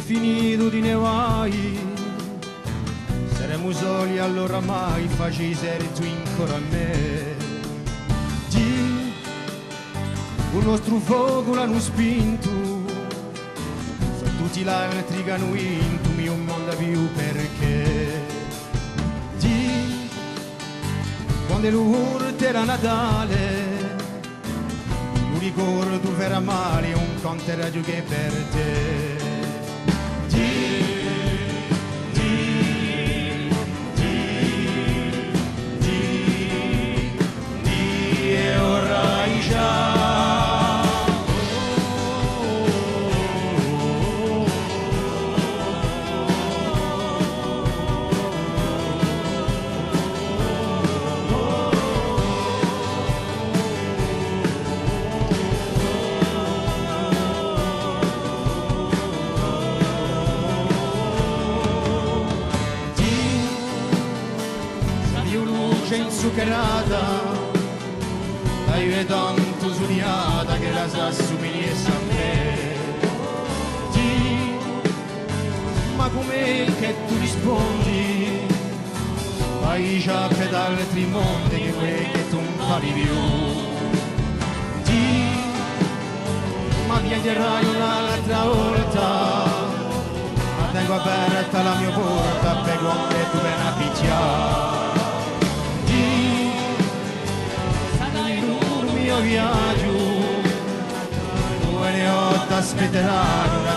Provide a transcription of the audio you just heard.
è finito di nevai, saremo soli allora mai, faci seri tu ancora a me. Di un nostro fuoco l'hanno spinto, sono tutti l'altri che hanno vinto, mio mondo più perché. Di quando l'urte era Natale, un ricordo per male, un conto era giù che per te. Zuccherata, dai tanto studiata che la sa assomigliessa a me. Di, ma com'è che tu rispondi? Vai già per altri mondi che quelli che tu non fai più. Di, ma piangerai un'altra volta, ma tengo aperta la mia porta per quando tu vieni a picchiare. Viaggio, due ne ho da aspettare.